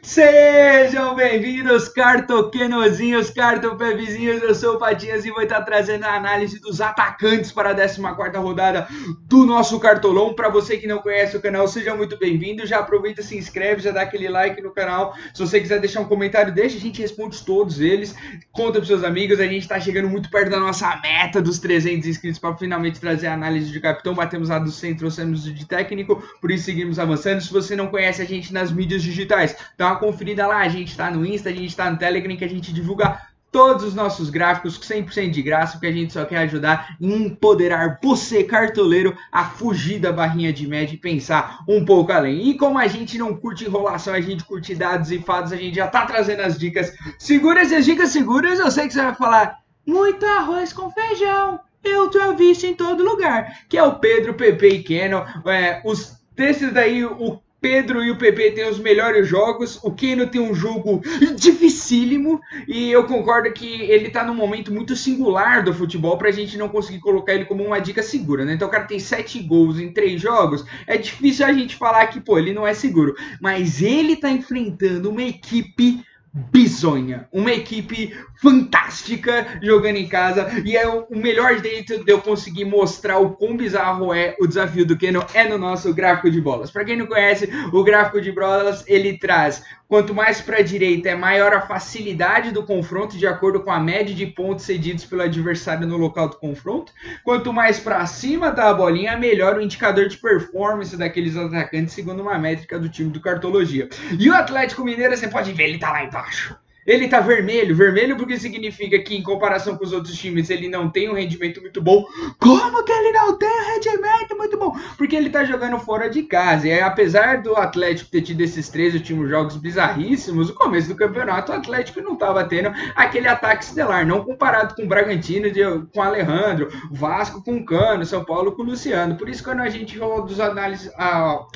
Sejam bem-vindos, cartoquenozinhos, cartopebezinhos, eu sou o Patinhas e vou estar trazendo a análise dos atacantes para a 14ª rodada do nosso Cartolão. Para você que não conhece o canal, seja muito bem-vindo, já aproveita, se inscreve, já dá aquele like no canal. Se você quiser deixar um comentário, deixa, a gente responde todos eles, conta para seus amigos. A gente está chegando muito perto da nossa meta dos 300 inscritos para finalmente trazer a análise de capitão. Batemos a do centro, trouxemos de técnico, por isso seguimos avançando. Se você não conhece a gente nas mídias digitais, dá uma conferida lá, a gente tá no Insta, a gente tá no Telegram, que a gente divulga todos os nossos gráficos 100% de graça, porque a gente só quer ajudar e empoderar você, cartoleiro, a fugir da barrinha de média e pensar um pouco além. E como a gente não curte enrolação, a gente curte dados e fatos, a gente já tá trazendo as dicas seguras. E as dicas seguras, eu sei que você vai falar, muito arroz com feijão, eu já vi isso em todo lugar, que é o Pedro, PP e Keno. Desses daí, o Pedro e o PP têm os melhores jogos, o Keno tem um jogo dificílimo e eu concordo que ele tá num momento muito singular do futebol pra gente não conseguir colocar ele como uma dica segura, né? Então o cara tem 7 gols em 3 jogos, é difícil a gente falar que, pô, ele não é seguro, mas ele tá enfrentando uma equipe bizonha, uma equipe fantástica jogando em casa, e é o melhor jeito de eu conseguir mostrar o quão bizarro é o desafio do Keno é no nosso gráfico de bolas. Para quem não conhece, o gráfico de bolas, ele traz quanto mais para a direita é maior a facilidade do confronto de acordo com a média de pontos cedidos pelo adversário no local do confronto. Quanto mais para cima tá a bolinha, melhor o indicador de performance daqueles atacantes segundo uma métrica do time do Cartologia. E o Atlético Mineiro, você pode ver, ele tá lá embaixo. Ele tá vermelho porque significa que em comparação com os outros times ele não tem um rendimento muito bom. Como que ele não tem um rendimento muito bom? Porque ele tá jogando fora de casa. E apesar do Atlético ter tido esses 3 últimos jogos bizarríssimos, no começo do campeonato o Atlético não tava tendo aquele ataque estelar, não comparado com o Bragantino, com o Alejandro, Vasco com o Cano, São Paulo com o Luciano. Por isso quando a gente falou dos análises,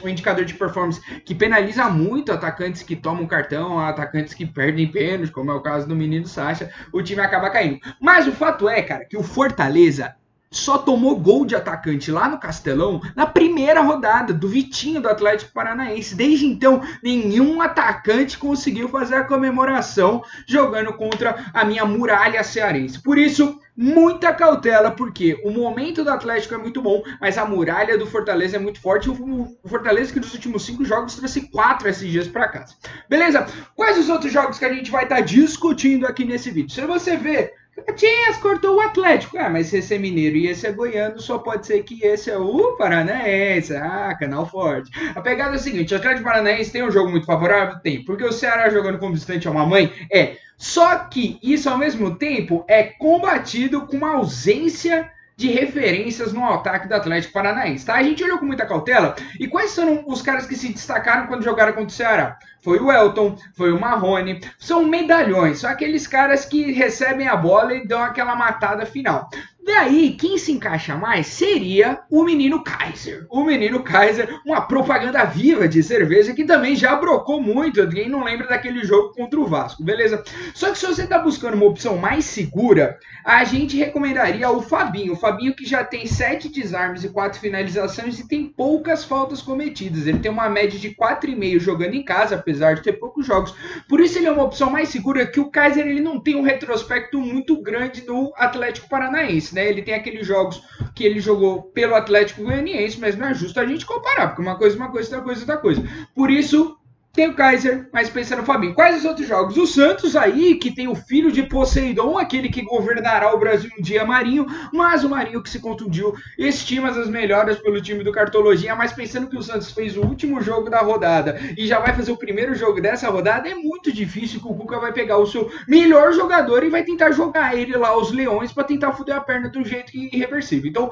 o indicador de performance que penaliza muito atacantes que tomam cartão, atacantes que perdem pênalti, como é o caso do menino Sacha, o time acaba caindo. Mas o fato é, cara, que o Fortaleza só tomou gol de atacante lá no Castelão na primeira rodada do Vitinho do Atlético Paranaense. Desde então, nenhum atacante conseguiu fazer a comemoração jogando contra a minha muralha cearense. Por isso, muita cautela, porque o momento do Atlético é muito bom, mas a muralha do Fortaleza é muito forte. O Fortaleza que nos últimos 5 jogos trouxe 4 esses dias para casa. Beleza? Quais os outros jogos que a gente vai estar discutindo aqui nesse vídeo? Se você ver, Patinhas cortou o Atlético. Mas se esse é mineiro e esse é goiano, só pode ser que esse é o Paranaense. Canal forte. A pegada é a seguinte, o Atlético Paranaense tem um jogo muito favorável? Tem. Porque o Ceará jogando como visitante é uma mãe? É. Só que isso ao mesmo tempo é combatido com uma ausência de referências no ataque do Atlético Paranaense, tá? A gente olhou com muita cautela. E quais são os caras que se destacaram quando jogaram contra o Ceará? Foi o Elton, foi o Marrone, são medalhões, são aqueles caras que recebem a bola e dão aquela matada final. Daí, quem se encaixa mais seria o menino Kaiser. O menino Kaiser, uma propaganda viva de cerveja que também já brocou muito. Quem não lembra daquele jogo contra o Vasco, beleza? Só que se você está buscando uma opção mais segura, a gente recomendaria o Fabinho. O Fabinho que já tem 7 desarmes e 4 finalizações e tem poucas faltas cometidas. Ele tem uma média de 4,5 jogando em casa, apesar de ter poucos jogos. Por isso ele é uma opção mais segura, que o Kaiser ele não tem um retrospecto muito grande no Atlético Paranaense, né? Ele tem aqueles jogos que ele jogou pelo Atlético Goianiense, mas não é justo a gente comparar, porque uma coisa, outra coisa. Por isso, tem o Kaiser, mas pensa no Fabinho. Quais os outros jogos? O Santos aí, que tem o filho de Poseidon, aquele que governará o Brasil um dia, Marinho, mas o Marinho que se contundiu, estima as melhoras pelo time do Cartologia, mas pensando que o Santos fez o último jogo da rodada e já vai fazer o primeiro jogo dessa rodada, é muito difícil que o Cuca vai pegar o seu melhor jogador e vai tentar jogar ele lá, os Leões, para tentar foder a perna do jeito irreversível. Então,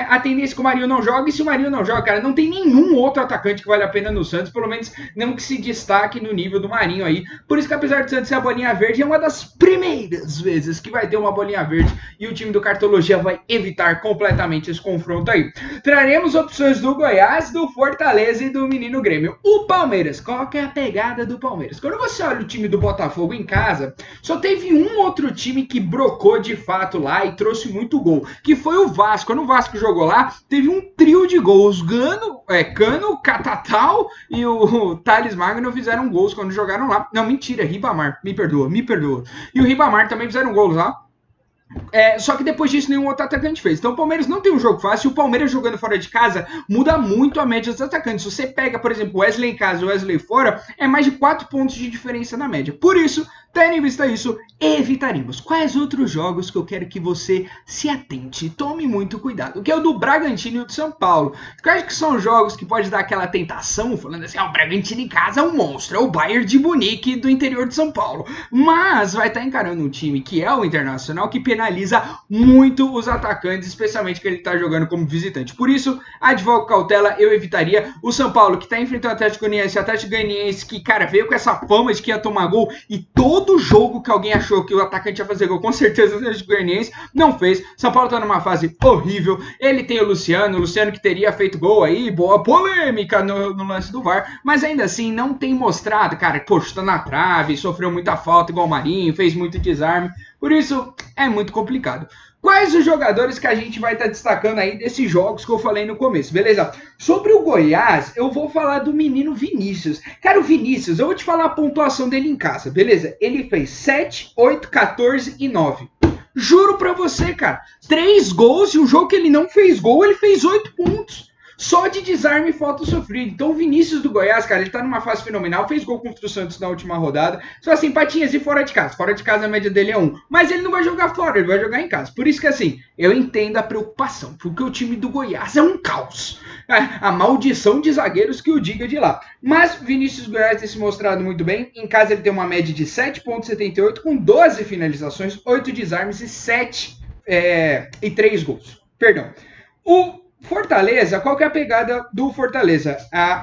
a tendência é que o Marinho não joga, e se o Marinho não joga, cara, não tem nenhum outro atacante que vale a pena no Santos, pelo menos não que se destaque no nível do Marinho aí. Por isso que apesar de Santos ser a bolinha verde, é uma das primeiras vezes que vai ter uma bolinha verde e o time do Cartologia vai evitar completamente esse confronto aí. Traremos opções do Goiás, do Fortaleza e do menino Grêmio. O Palmeiras, qual que é a pegada do Palmeiras? Quando você olha o time do Botafogo em casa, só teve um outro time que brocou de fato lá e trouxe muito gol, que foi o Vasco. Quando o Vasco jogou lá, teve um trio de gols, Cano, Catatal e o Thales Magno fizeram gols quando jogaram lá. Não, mentira, Ribamar, me perdoa. E o Ribamar também fizeram gols lá. Só que depois disso nenhum outro atacante fez. Então o Palmeiras não tem um jogo fácil. O Palmeiras jogando fora de casa muda muito a média dos atacantes. Se você pega, por exemplo, Wesley em casa e Wesley fora, é mais de 4 pontos de diferença na média. Por isso, tendo em vista isso, evitaríamos. Quais outros jogos que eu quero que você se atente? Tome muito cuidado. Que é o do Bragantino e o do São Paulo. Eu acho que são jogos que pode dar aquela tentação, falando assim, o Bragantino em casa é um monstro, é o Bayern de Munique do interior de São Paulo. Mas vai estar encarando um time que é o Internacional, que penaliza muito os atacantes, especialmente que ele está jogando como visitante. Por isso, advogo cautela, eu evitaria. O São Paulo, que está enfrentando o Atlético Goianiense que, cara, veio com essa fama de que ia tomar gol, e todo jogo que alguém achou que o atacante ia fazer gol, com certeza o Atlético Goianiense não fez. São Paulo está numa fase horrível. Ele tem o Luciano que teria feito gol aí, boa polêmica no lance do VAR, mas ainda assim não tem mostrado, cara, poxa, tá na trave, sofreu muita falta igual o Marinho, fez muito desarme. Por isso, é muito complicado. Quais os jogadores que a gente vai estar destacando aí desses jogos que eu falei no começo, beleza? Sobre o Goiás, eu vou falar do menino Vinícius. Cara, o Vinícius, eu vou te falar a pontuação dele em casa, beleza? Ele fez 7, 8, 14 e 9. Juro pra você, cara. 3 gols e o jogo que ele não fez gol, ele fez 8 pontos. Só de desarme e falta sofrido. Então o Vinícius do Goiás, cara, ele tá numa fase fenomenal. Fez gol contra o Santos na última rodada. Só assim, patinhas e fora de casa. Fora de casa a média dele é 1. Mas ele não vai jogar fora, ele vai jogar em casa. Por isso que assim, eu entendo a preocupação. Porque o time do Goiás é um caos. A maldição de zagueiros que o diga de lá. Mas Vinícius do Goiás tem se mostrado muito bem. Em casa ele tem uma média de 7,78 com 12 finalizações, 8 desarmes e 3 gols. Perdão. O Fortaleza, qual que é a pegada do Fortaleza?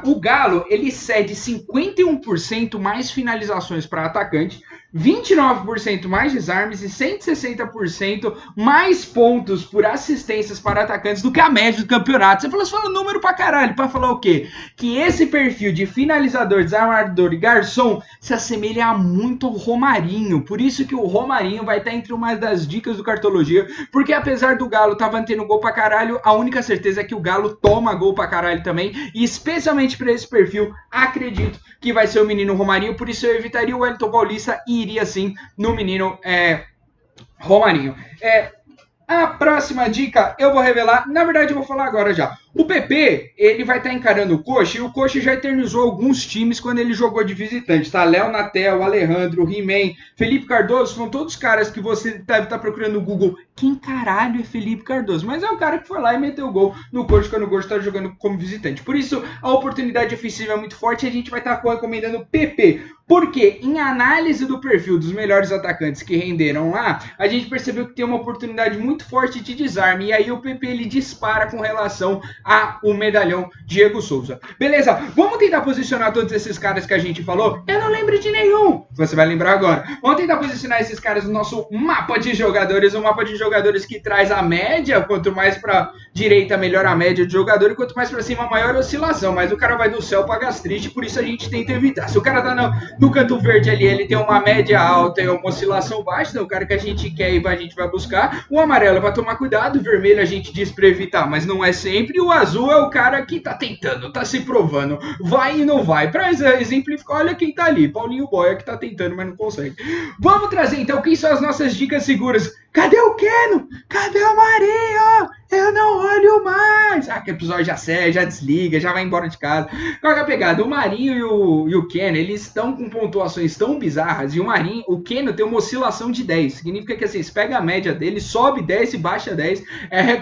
O Galo, ele cede 51% mais finalizações para atacante, 29% mais desarmes e 160% mais pontos por assistências para atacantes do que a média do campeonato. Você fala número pra caralho, pra falar o quê? Que esse perfil de finalizador, desarmador e garçom se assemelha muito ao Romarinho. Por isso que o Romarinho vai estar entre uma das dicas do Cartologia, porque apesar do Galo estar mantendo gol pra caralho, a única certeza é que o Galo toma gol pra caralho também, e especialmente para esse perfil, acredito que vai ser o menino Romarinho. Por isso eu evitaria o Wellington Paulista e iria sim no menino Romarinho. A próxima dica eu vou revelar, na verdade eu vou falar agora já. O PP, ele vai estar encarando o Coxa, e o Coxa já eternizou alguns times quando ele jogou de visitante, tá? Léo Natel, Alejandro, He-Man, Felipe Cardoso, são todos caras que você deve estar procurando no Google. Quem caralho é Felipe Cardoso? Mas é o cara que foi lá e meteu o gol no Coxa quando o Coxa está jogando como visitante. Por isso, a oportunidade ofensiva é muito forte e a gente vai estar recomendando o PP. Porque em análise do perfil dos melhores atacantes que renderam lá, a gente percebeu que tem uma oportunidade muito forte de desarme. E aí o PP ele dispara com relação ao medalhão Diego Souza. Beleza, vamos tentar posicionar todos esses caras que a gente falou? Eu não lembro de nenhum. Você vai lembrar agora. Vamos tentar posicionar esses caras no nosso mapa de jogadores. Um mapa de jogadores que traz a média. Quanto mais pra direita, melhor a média de jogador. E quanto mais pra cima, maior a oscilação. Mas o cara vai do céu pra gastrite. Por isso a gente tenta evitar. Se o cara tá no canto verde ali, ele tem uma média alta e uma oscilação baixa. Então o cara que a gente quer e a gente vai buscar. O amarelo vai tomar cuidado. O vermelho a gente diz pra evitar, mas não é sempre. O azul é o cara que tá tentando, tá se provando, vai e não vai. Pra exemplificar, olha quem tá ali, Paulinho Boia, que tá tentando, mas não consegue. Vamos trazer então quem são as nossas dicas seguras. Cadê o Keno? Cadê o Marinho? Eu não olho mais. Que episódio já segue, já desliga, já vai embora de casa. Qual é a pegada? O Marinho e o Keno, eles estão com pontuações tão bizarras. E o Keno tem uma oscilação de 10. Significa que assim, você pega a média dele, sobe 10 e baixa 10.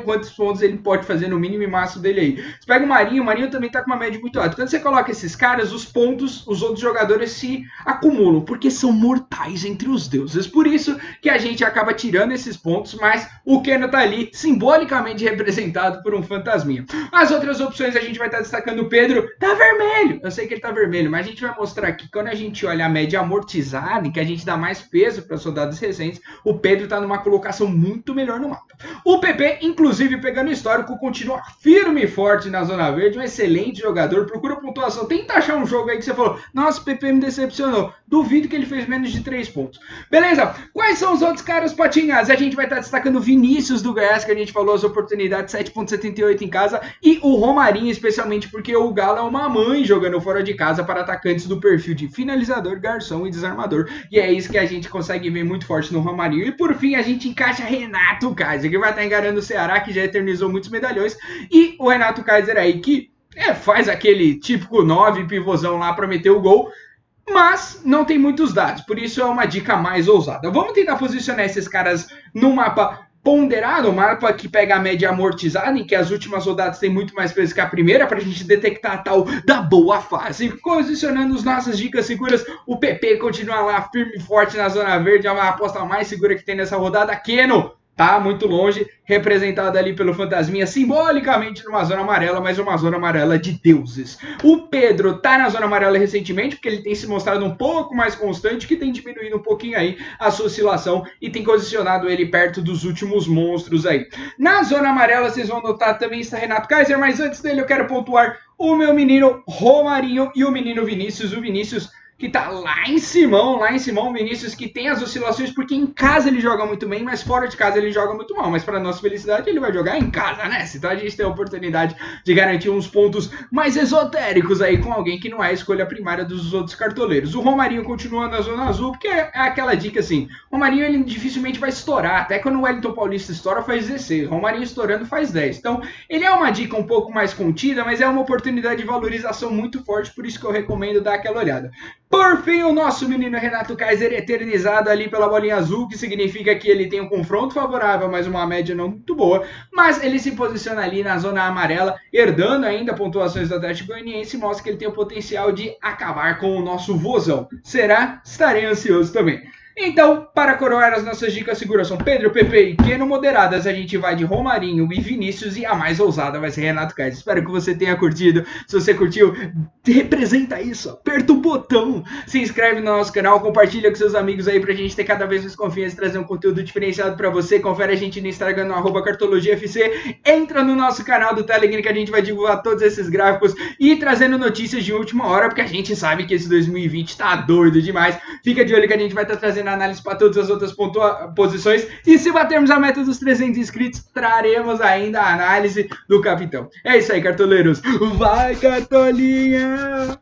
Quantos pontos ele pode fazer no mínimo e máximo dele aí. Você pega o Marinho também tá com uma média muito alta. Quando você coloca esses caras, os pontos, os outros jogadores se acumulam. Porque são mortais entre os deuses. Por isso que a gente acaba tirando esses pontos, mas o Keno tá ali simbolicamente representado por um fantasminha. As outras opções a gente vai estar destacando o Pedro, tá vermelho. Eu sei que ele tá vermelho, mas a gente vai mostrar aqui, quando a gente olha a média amortizada, em que a gente dá mais peso para soldados recentes, o Pedro tá numa colocação muito melhor no mapa. O PP, inclusive, pegando o histórico, continua firme e forte na Zona Verde, um excelente jogador, procura pontuação, tenta achar um jogo aí que você falou, nossa, o PP me decepcionou. Duvido que ele fez menos de 3 pontos. Beleza? Quais são os outros caras, patinhas? A gente vai estar destacando o Vinícius do Goiás, que a gente falou, as oportunidades oportunidade, 7,78 em casa, e o Romarinho, especialmente porque o Galo é uma mãe jogando fora de casa para atacantes do perfil de finalizador, garçom e desarmador, e é isso que a gente consegue ver muito forte no Romarinho. E por fim a gente encaixa Renato Kaiser, que vai estar enganando o Ceará, que já eternizou muitos medalhões, e o Renato Kaiser aí que faz aquele típico 9 pivôzão lá para meter o gol, mas não tem muitos dados, por isso é uma dica mais ousada. Vamos tentar posicionar esses caras num mapa ponderado, um mapa que pega a média amortizada, em que as últimas rodadas têm muito mais peso que a primeira, para a gente detectar a tal da boa fase. Posicionando as nossas dicas seguras, o PP continua lá firme e forte na zona verde, é uma aposta mais segura que tem nessa rodada. Keno tá muito longe, representado ali pelo Fantasminha, simbolicamente numa zona amarela, mas uma zona amarela de deuses. O Pedro tá na zona amarela recentemente, porque ele tem se mostrado um pouco mais constante, que tem diminuído um pouquinho aí a sua oscilação e tem posicionado ele perto dos últimos monstros aí. Na zona amarela, vocês vão notar também está Renato Kaiser, mas antes dele eu quero pontuar o meu menino Romarinho e o menino Vinícius. O Vinícius que tá lá em Simão, o Vinícius que tem as oscilações, porque em casa ele joga muito bem, mas fora de casa ele joga muito mal. Mas para nossa felicidade ele vai jogar em casa, né? Então a gente tem a oportunidade de garantir uns pontos mais esotéricos aí com alguém que não é a escolha primária dos outros cartoleiros. O Romarinho continua na zona azul, porque é aquela dica assim, o Romarinho ele dificilmente vai estourar, até quando o Wellington Paulista estoura faz 16, o Romarinho estourando faz 10. Então ele é uma dica um pouco mais contida, mas é uma oportunidade de valorização muito forte, por isso que eu recomendo dar aquela olhada. Por fim, o nosso menino Renato Kaiser eternizado ali pela bolinha azul, que significa que ele tem um confronto favorável, mas uma média não muito boa, mas ele se posiciona ali na zona amarela, herdando ainda pontuações do Atlético Goianiense, mostra que ele tem o potencial de acabar com o nosso vozão. Será? Estarei ansioso também. Então, para coroar as nossas dicas seguras são Pedro, Pepe e Keno moderadas, a gente vai de Romarinho e Vinícius, e a mais ousada vai ser Renato Kaiser. Espero que você tenha curtido. Se você curtiu, representa isso, aperta o botão, se inscreve no nosso canal, compartilha com seus amigos aí pra gente ter cada vez mais confiança e trazer um conteúdo diferenciado pra você. Confere a gente no Instagram, no @cartologiafc, entra no nosso canal do Telegram que a gente vai divulgar todos esses gráficos e trazendo notícias de última hora, porque a gente sabe que esse 2020 tá doido demais. Fica de olho que a gente vai estar trazendo análise para todas as outras posições, e se batermos a meta dos 300 inscritos, traremos ainda a análise do capitão. É isso aí, cartoleiros. Vai, cartolinha!